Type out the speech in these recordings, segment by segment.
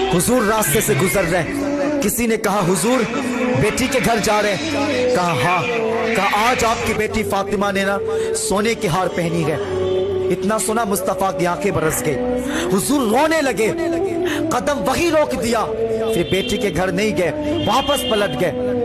हुजूर रास्ते से गुजर रहे, किसी ने कहा हुजूर बेटी के घर जा रहे हैं। कहा हाँ। कहा आज आपकी बेटी फातिमा ने ना सोने की हार पहनी है। इतना सुना मुस्तफा की आंखें बरस गई, हुजूर रोने लगे, कदम वही रोक दिया, फिर बेटी के घर नहीं गए, वापस पलट गए।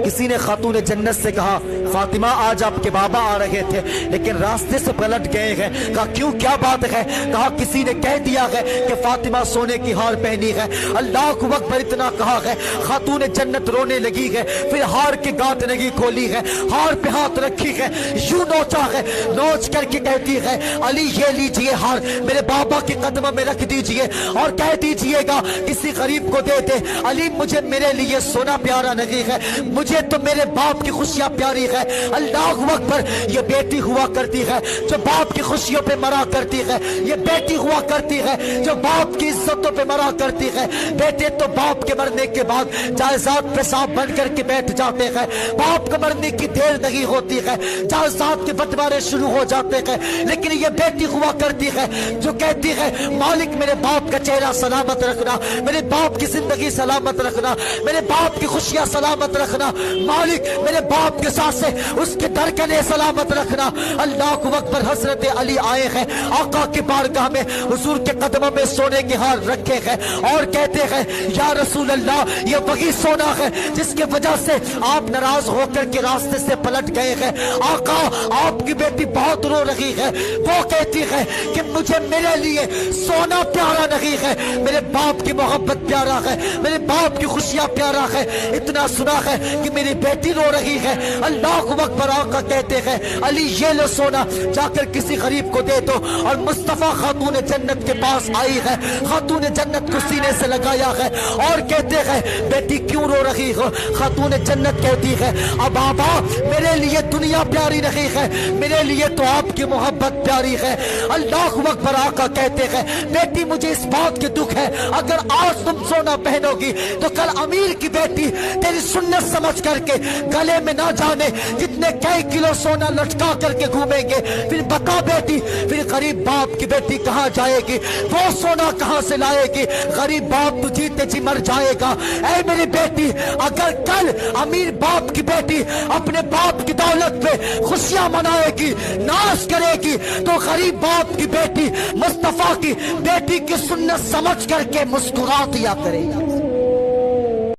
किसी ने खातून जन्नत से कहा फातिमा आज आपके बाबा आ रहे थे लेकिन रास्ते से पलट गए हैं। कहा क्यों, क्या बात है? कहा किसी ने कह दिया है कि फातिमा सोने की हार पहनी है। अल्लाह को अकबर इतना कहा है, खातून जन्नत रोने लगी है, फिर हार की गांठ नहीं खोली है, हार पे हाथ रखी है, यूं नोचा है, नोच करके कहती है अली ये लीजिए हार, मेरे बाबा के कदम में रख दीजिए और कह दीजिएगा किसी गरीब को दे दे। अली मुझे मेरे लिए सोना प्यारा नहीं है, मुझे तो मेरे बाप की खुशियां प्यारी है। अल्लाह अकबर, ये बेटी हुआ करती है जो बाप की खुशियों पे मरा करती है, ये बेटी हुआ करती है जो बाप की इज्जतों पे मरा करती है। बेटे तो बाप के मरने के बाद जायदाद पे सांप बन करके बैठ जाते हैं, बाप के मरने की देर नहीं होती है, जायदाद के बंटवारे शुरू हो जाते हैं। लेकिन ये बेटी हुआ करती है जो कहती है मालिक मेरे बाप का चेहरा सलामत रखना, मेरे बाप की जिंदगी सलामत रखना, मेरे बाप की खुशियां सलामत रखना, मालिक मेरे बाप के साथ से उसके धड़कने सलामत रखना। अल्लाह को अकबर, हजरत अली आए हैं आका के बारगाह में, हुजूर के कदमों में सोने के हार रखे हैं और कहते हैं या रसूल अल्लाह ये वही सोना है जिसके वजह से आप नाराज होकर के रास्ते से पलट गए हैं। आका आपकी बेटी बहुत रो रही है, वो कहती है कि मुझे मेरे लिए सोना प्यारा नहीं है, मेरे बाप की मोहब्बत प्यारा है, मेरे बाप की खुशियां प्यारा है। इतना सुना है कि मेरी बेटी रो रही है। अल्लाह को अकबर, आका कहते हैं अली ये लो सोना, जाकर किसी गरीब को दे दो। और मुस्तफा खातून जन्नत के पास आई है, खातून जन्नत को सीने से लगाया है और कहते हैं बेटी क्यों रो रही हो? खातून जन्नत कहती है अब बाबा मेरे लिए दुनिया प्यारी नहीं है, मेरे लिए तो आपकी मोहब्बत प्यारी है। अल्लाह अकबर, आका कहते हैं बेटी मुझे इस बात के दुख है, अगर आज तुम सोना पहनोगी तो कल अमीर की बेटी तेरी सुन्नत समझ करके गले में ना जाने जितने कई किलो सोना लटका करके घूमेंगे। फिर बता बेटी, फिर गरीब बाप की बेटी कहाँ जाएगी, वो सोना कहाँ से लाएगी? गरीब बाप तो जीते जी मर जाएगा। ऐ मेरी बेटी, अगर कल अमीर बाप की बेटी अपने बाप की दौलत पे खुशियां मनाएगी, नाश करेगी, तो गरीब बाप की बेटी मुस्तफा की बेटी की सुन्नत समझ करके मुस्कुरा दिया करेगी।